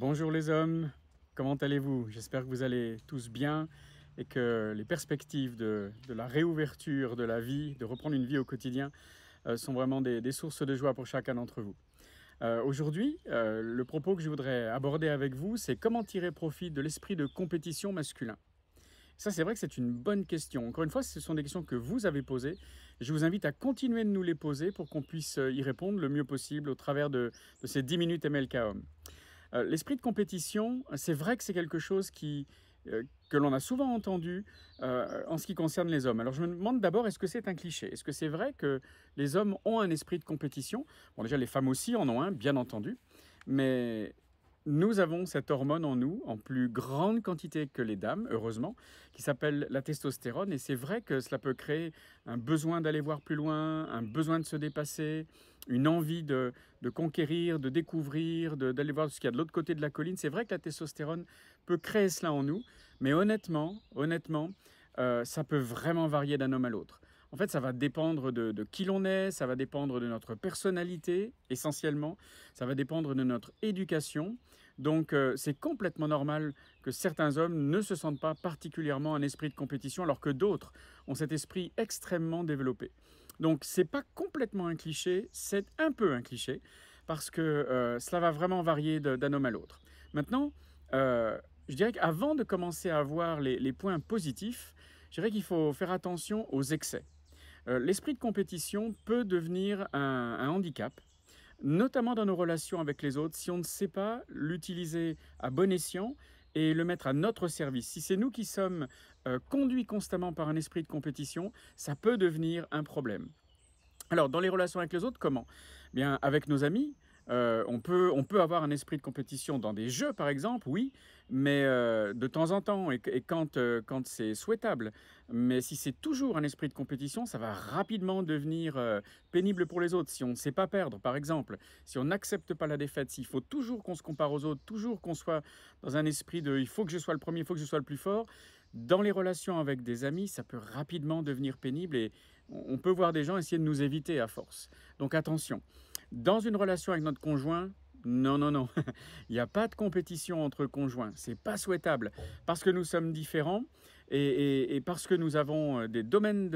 Bonjour les hommes, comment allez-vous? J'espère que vous allez tous bien et que les perspectives de la réouverture de la vie, de reprendre une vie au quotidien, sont vraiment des sources de joie pour chacun d'entre vous. Aujourd'hui, le propos que je voudrais aborder avec vous, c'est comment tirer profit de l'esprit de compétition masculin. Ça, c'est vrai que c'est une bonne question. Encore une fois, ce sont des questions que vous avez posées. Je vous invite à continuer de nous les poser pour qu'on puisse y répondre le mieux possible au travers de ces 10 minutes MLK Homme. L'esprit de compétition, c'est vrai que c'est quelque chose que l'on a souvent entendu en ce qui concerne les hommes. Alors je me demande d'abord, est-ce que c'est un cliché? Est-ce que c'est vrai que les hommes ont un esprit de compétition? Bon, déjà, les femmes aussi en ont un, bien entendu, mais nous avons cette hormone en nous, en plus grande quantité que les dames, heureusement, qui s'appelle la testostérone. Et c'est vrai que cela peut créer un besoin d'aller voir plus loin, un besoin de se dépasser, une envie de conquérir, de découvrir, d'aller voir ce qu'il y a de l'autre côté de la colline. C'est vrai que la testostérone peut créer cela en nous, mais honnêtement, ça peut vraiment varier d'un homme à l'autre. En fait, ça va dépendre de qui l'on est, ça va dépendre de notre personnalité, essentiellement, ça va dépendre de notre éducation. Donc, c'est complètement normal que certains hommes ne se sentent pas particulièrement un esprit de compétition, alors que d'autres ont cet esprit extrêmement développé. Donc, ce n'est pas complètement un cliché, c'est un peu un cliché, parce que cela va vraiment varier d'un homme à l'autre. Maintenant, je dirais qu'avant de commencer à voir les points positifs, je dirais qu'il faut faire attention aux excès. L'esprit de compétition peut devenir un handicap, notamment dans nos relations avec les autres, si on ne sait pas l'utiliser à bon escient et le mettre à notre service. Si c'est nous qui sommes conduits constamment par un esprit de compétition, ça peut devenir un problème. Alors, dans les relations avec les autres, comment? Bien, avec nos amis, on peut avoir un esprit de compétition dans des jeux, par exemple, oui, mais de temps en temps et quand c'est souhaitable. Mais si c'est toujours un esprit de compétition, ça va rapidement devenir pénible pour les autres. Si on ne sait pas perdre, par exemple, si on n'accepte pas la défaite, s'il faut toujours qu'on se compare aux autres, toujours qu'on soit dans un esprit de il faut que je sois le premier, il faut que je sois le plus fort, dans les relations avec des amis, ça peut rapidement devenir pénible et on peut voir des gens essayer de nous éviter à force. Donc attention, dans une relation avec notre conjoint, non, non, non, il n'y a pas de compétition entre conjoints, c'est pas souhaitable, parce que nous sommes différents et parce que nous avons des domaines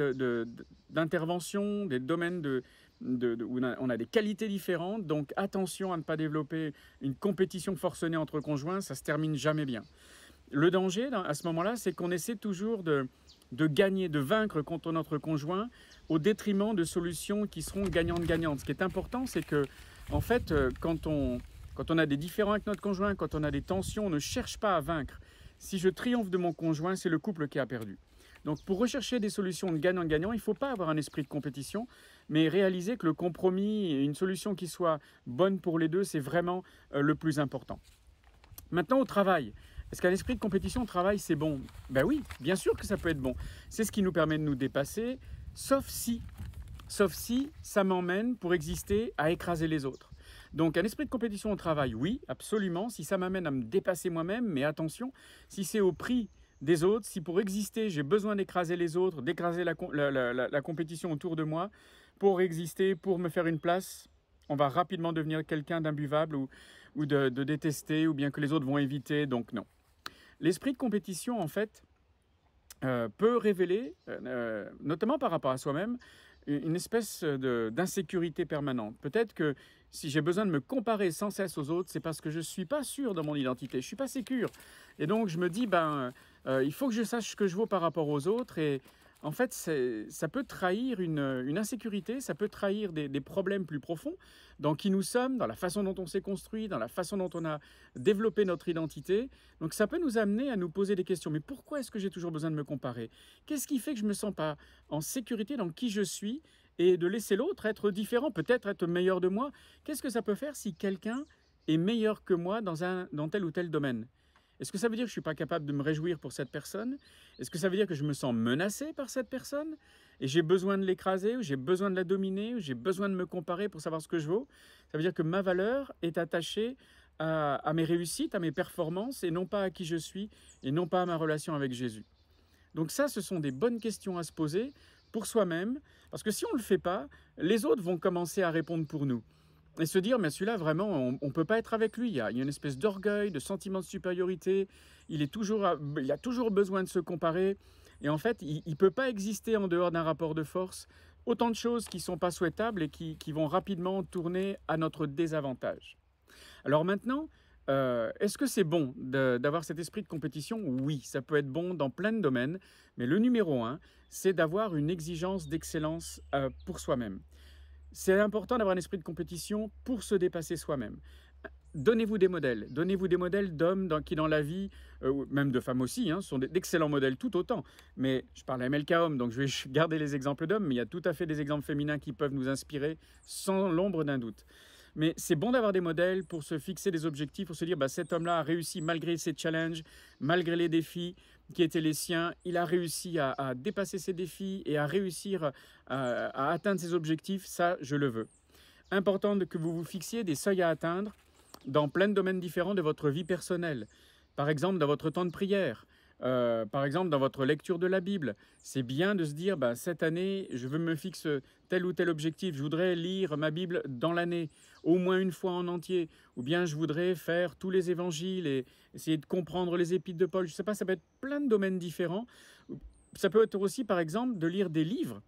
d'intervention, des domaines où on a des qualités différentes, donc attention à ne pas développer une compétition forcenée entre conjoints, ça se termine jamais bien. Le danger à ce moment-là, c'est qu'on essaie toujours de gagner, de vaincre contre notre conjoint au détriment de solutions qui seront gagnantes-gagnantes. Ce qui est important, c'est que, en fait, quand on a des différends avec notre conjoint, quand on a des tensions, on ne cherche pas à vaincre. Si je triomphe de mon conjoint, c'est le couple qui a perdu. Donc, pour rechercher des solutions de gagnant-gagnant, il ne faut pas avoir un esprit de compétition, mais réaliser que le compromis et une solution qui soit bonne pour les deux, c'est vraiment le plus important. Maintenant, au travail. Est-ce qu'un esprit de compétition au travail, c'est bon? Ben oui, bien sûr que ça peut être bon. C'est ce qui nous permet de nous dépasser, sauf si ça m'emmène pour exister à écraser les autres. Donc un esprit de compétition au travail, oui, absolument. Si ça m'amène à me dépasser moi-même, mais attention, si c'est au prix des autres, si pour exister, j'ai besoin d'écraser les autres, d'écraser la compétition autour de moi, pour exister, pour me faire une place, on va rapidement devenir quelqu'un d'imbuvable ou de détesté, ou bien que les autres vont éviter, donc non. L'esprit de compétition, en fait, peut révéler, notamment par rapport à soi-même, une espèce d'insécurité permanente. Peut-être que si j'ai besoin de me comparer sans cesse aux autres, c'est parce que je ne suis pas sûr de mon identité, je ne suis pas sécure. Et donc je me dis, il faut que je sache ce que je vaux par rapport aux autres. Et en fait, ça peut trahir une insécurité, ça peut trahir des problèmes plus profonds dans qui nous sommes, dans la façon dont on s'est construit, dans la façon dont on a développé notre identité. Donc ça peut nous amener à nous poser des questions. Mais pourquoi est-ce que j'ai toujours besoin de me comparer? Qu'est-ce qui fait que je ne me sens pas en sécurité dans qui je suis et de laisser l'autre être différent, peut-être être meilleur de moi? Qu'est-ce que ça peut faire si quelqu'un est meilleur que moi dans tel ou tel domaine? Est-ce que ça veut dire que je ne suis pas capable de me réjouir pour cette personne? Est-ce que ça veut dire que je me sens menacé par cette personne? Et j'ai besoin de l'écraser, ou j'ai besoin de la dominer, ou j'ai besoin de me comparer pour savoir ce que je vaux? Ça veut dire que ma valeur est attachée à mes réussites, à mes performances, et non pas à qui je suis, et non pas à ma relation avec Jésus. Donc ça, ce sont des bonnes questions à se poser pour soi-même, parce que si on ne le fait pas, les autres vont commencer à répondre pour nous. et se dire, mais celui-là, vraiment, on ne peut pas être avec lui. Il y a une espèce d'orgueil, de sentiment de supériorité. Il a toujours besoin de se comparer. Et en fait, il ne peut pas exister en dehors d'un rapport de force. Autant de choses qui ne sont pas souhaitables et qui vont rapidement tourner à notre désavantage. Alors maintenant, est-ce que c'est bon d'avoir cet esprit de compétition? Oui, ça peut être bon dans plein de domaines. Mais le numéro un, c'est d'avoir une exigence d'excellence pour soi-même. C'est important d'avoir un esprit de compétition pour se dépasser soi-même. Donnez-vous des modèles d'hommes qui dans la vie, même de femmes aussi, hein, sont d'excellents modèles tout autant. Mais je parle à MLK homme, donc je vais garder les exemples d'hommes, mais il y a tout à fait des exemples féminins qui peuvent nous inspirer sans l'ombre d'un doute. Mais c'est bon d'avoir des modèles pour se fixer des objectifs, pour se dire bah, cet homme-là a réussi malgré ses challenges, malgré les défis qui étaient les siens. Il a réussi à dépasser ses défis et à réussir à atteindre ses objectifs. Ça, je le veux. Important que vous vous fixiez des seuils à atteindre dans plein de domaines différents de votre vie personnelle. Par exemple, dans votre temps de prière. Par exemple, dans votre lecture de la Bible, c'est bien de se dire, bah, cette année, je veux me fixer tel ou tel objectif. Je voudrais lire ma Bible dans l'année, au moins une fois en entier. Ou bien je voudrais faire tous les évangiles et essayer de comprendre les épîtres de Paul. Je ne sais pas, ça peut être plein de domaines différents. Ça peut être aussi, par exemple, de lire des livres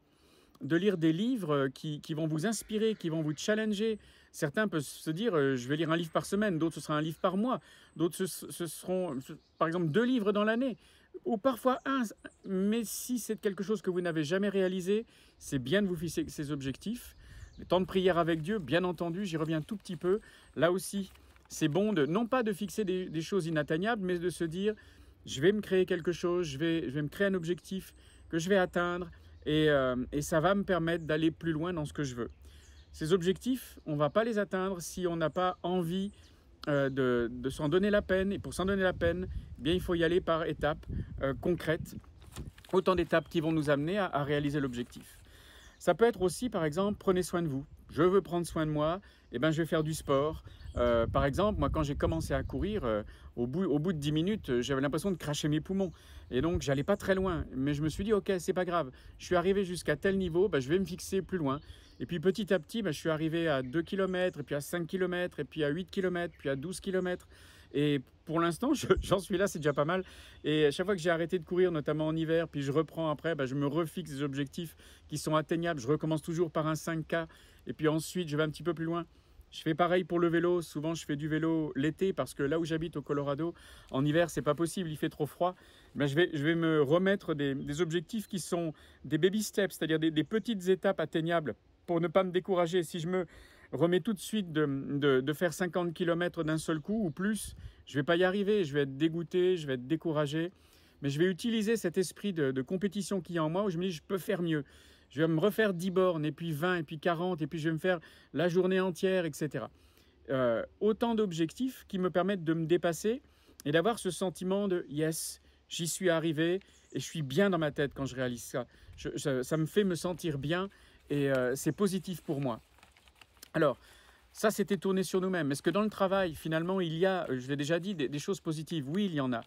qui vont vous inspirer, qui vont vous challenger. Certains peuvent se dire, je vais lire un livre par semaine, d'autres ce sera un livre par mois, d'autres ce seront par exemple 2 livres dans l'année, ou parfois un. Mais si c'est quelque chose que vous n'avez jamais réalisé, c'est bien de vous fixer ces objectifs. Le temps de prière avec Dieu, bien entendu, j'y reviens tout petit peu. Là aussi, c'est bon non pas de fixer des choses inatteignables, mais de se dire, je vais me créer quelque chose, je vais me créer un objectif que je vais atteindre, et ça va me permettre d'aller plus loin dans ce que je veux. Ces objectifs, on ne va pas les atteindre si on n'a pas envie de s'en donner la peine. Et pour s'en donner la peine, eh bien, il faut y aller par étapes concrètes. Autant d'étapes qui vont nous amener à réaliser l'objectif. Ça peut être aussi, par exemple, prenez soin de vous. Je veux prendre soin de moi, eh ben, je vais faire du sport. Par exemple, moi, quand j'ai commencé à courir, au bout de 10 minutes, j'avais l'impression de cracher mes poumons. Et donc, j'allais pas très loin. Mais je me suis dit, ok, c'est pas grave. Je suis arrivé jusqu'à tel niveau, bah, je vais me fixer plus loin. Et puis, petit à petit, bah, je suis arrivé à 2 km, et puis à 5 km, et puis à 8 km, puis à 12 km. Et pour l'instant, j'en suis là, c'est déjà pas mal. Et à chaque fois que j'ai arrêté de courir, notamment en hiver, puis je reprends après, bah, je me refixe des objectifs qui sont atteignables. Je recommence toujours par un 5K, et puis ensuite, je vais un petit peu plus loin. Je fais pareil pour le vélo. Souvent, je fais du vélo l'été parce que là où j'habite au Colorado, en hiver, c'est pas possible, il fait trop froid. Ben, je vais me remettre des objectifs qui sont des baby steps, c'est-à-dire des petites étapes atteignables pour ne pas me décourager. Si je me remets tout de suite de faire 50 km d'un seul coup ou plus, je vais pas y arriver. Je vais être dégoûté, je vais être découragé. Mais je vais utiliser cet esprit de compétition qu'il y a en moi où je me dis je peux faire mieux. Je vais me refaire 10 bornes, et puis 20, et puis 40, et puis je vais me faire la journée entière, etc. Autant d'objectifs qui me permettent de me dépasser et d'avoir ce sentiment de « yes, j'y suis arrivé et je suis bien dans ma tête quand je réalise ça. » Ça me fait me sentir bien et c'est positif pour moi. Alors, ça, c'était tourné sur nous-mêmes. Est-ce que dans le travail, finalement, il y a, je l'ai déjà dit, des choses positives? Oui, il y en a.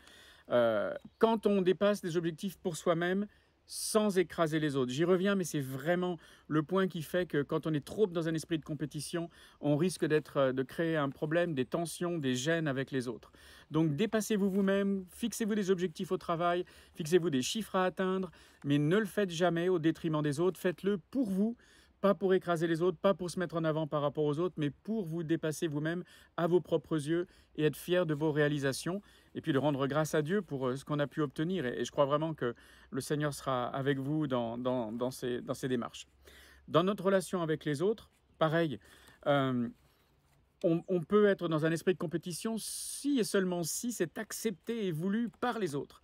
Quand on dépasse des objectifs pour soi-même, sans écraser les autres. J'y reviens, mais c'est vraiment le point qui fait que quand on est trop dans un esprit de compétition, on risque de créer un problème, des tensions, des gênes avec les autres. Donc dépassez-vous vous-même, fixez-vous des objectifs au travail, fixez-vous des chiffres à atteindre, mais ne le faites jamais au détriment des autres, faites-le pour vous, pas pour écraser les autres, pas pour se mettre en avant par rapport aux autres, mais pour vous dépasser vous-même à vos propres yeux et être fier de vos réalisations et puis de rendre grâce à Dieu pour ce qu'on a pu obtenir. Et je crois vraiment que le Seigneur sera avec vous dans ces démarches. Dans notre relation avec les autres, pareil, on peut être dans un esprit de compétition si et seulement si c'est accepté et voulu par les autres.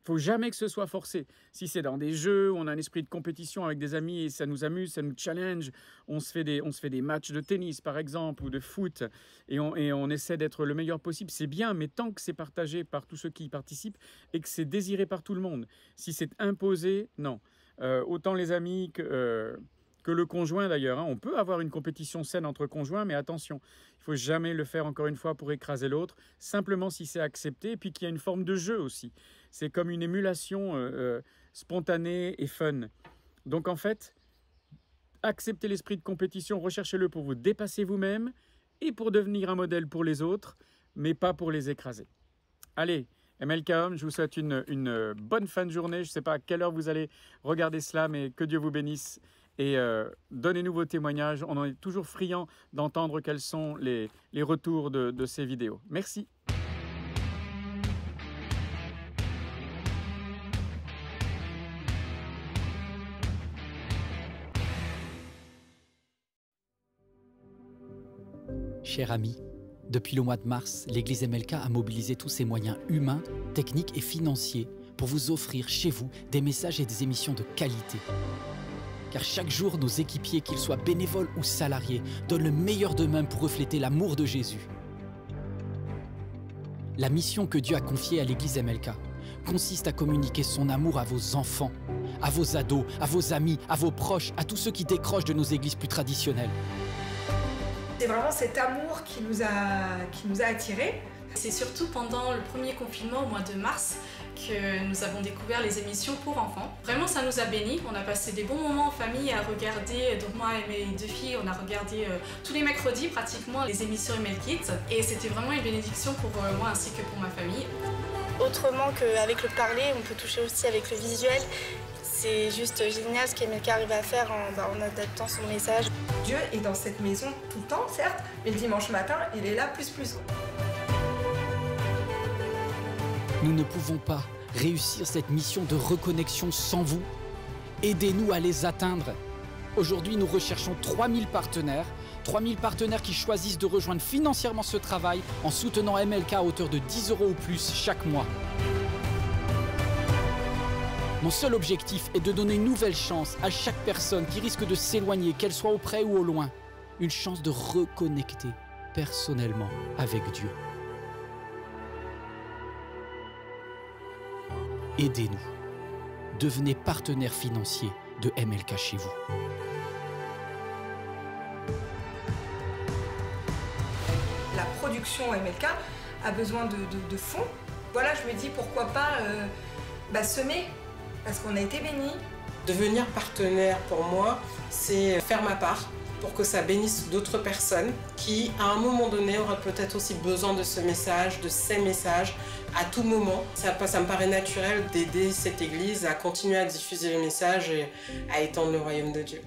Faut jamais que ce soit forcé. Si c'est dans des jeux, on a un esprit de compétition avec des amis et ça nous amuse, ça nous challenge. On se fait des matchs de tennis par exemple ou de foot et on essaie d'être le meilleur possible. C'est bien, mais tant que c'est partagé par tous ceux qui y participent et que c'est désiré par tout le monde. Si c'est imposé, non. Autant les amis que le conjoint d'ailleurs. On peut avoir une compétition saine entre conjoints, mais attention, il ne faut jamais le faire encore une fois pour écraser l'autre, simplement si c'est accepté, et puis qu'il y a une forme de jeu aussi. C'est comme une émulation spontanée et fun. Donc en fait, Acceptez l'esprit de compétition, recherchez-le pour vous dépasser vous-même et pour devenir un modèle pour les autres, mais pas pour les écraser. Allez, MLK Homme, je vous souhaite une bonne fin de journée. Je ne sais pas à quelle heure vous allez regarder cela, mais que Dieu vous bénisse. Et donnez-nous vos témoignages. On en est toujours friand d'entendre quels sont les retours de ces vidéos. Merci. Chers amis, depuis le mois de mars, l'Église MLK a mobilisé tous ses moyens humains, techniques et financiers pour vous offrir chez vous des messages et des émissions de qualité. Car chaque jour, nos équipiers, qu'ils soient bénévoles ou salariés, donnent le meilleur d'eux-mêmes pour refléter l'amour de Jésus. La mission que Dieu a confiée à l'Église MLK consiste à communiquer son amour à vos enfants, à vos ados, à vos amis, à vos proches, à tous ceux qui décrochent de nos églises plus traditionnelles. C'est vraiment cet amour qui nous a attirés. C'est surtout pendant le premier confinement au mois de mars que nous avons découvert les émissions pour enfants. Vraiment, ça nous a bénis. On a passé des bons moments en famille à regarder, donc moi et mes deux filles, on a regardé tous les mercredis pratiquement les émissions ML Kids. Et c'était vraiment une bénédiction pour moi ainsi que pour ma famille. Autrement qu'avec le parler, on peut toucher aussi avec le visuel. C'est juste génial ce qu'MLK arrive à faire en adaptant son message. Dieu est dans cette maison tout le temps, certes, mais le dimanche matin, il est là plus. Nous ne pouvons pas réussir cette mission de reconnexion sans vous. Aidez-nous à les atteindre. Aujourd'hui, nous recherchons 3000 partenaires. 3000 partenaires qui choisissent de rejoindre financièrement ce travail en soutenant MLK à hauteur de 10 € ou plus chaque mois. Mon seul objectif est de donner une nouvelle chance à chaque personne qui risque de s'éloigner, qu'elle soit auprès ou au loin. Une chance de reconnecter personnellement avec Dieu. Aidez-nous. Devenez partenaire financier de MLK chez vous. La production MLK a besoin de fonds. Voilà, je me dis pourquoi pas semer. Parce qu'on a été bénis. Devenir partenaire, pour moi, c'est faire ma part pour que ça bénisse d'autres personnes qui, à un moment donné, auraient peut-être aussi besoin de ce message, de ces messages, à tout moment. Ça me paraît naturel d'aider cette Église à continuer à diffuser le message et à étendre le royaume de Dieu.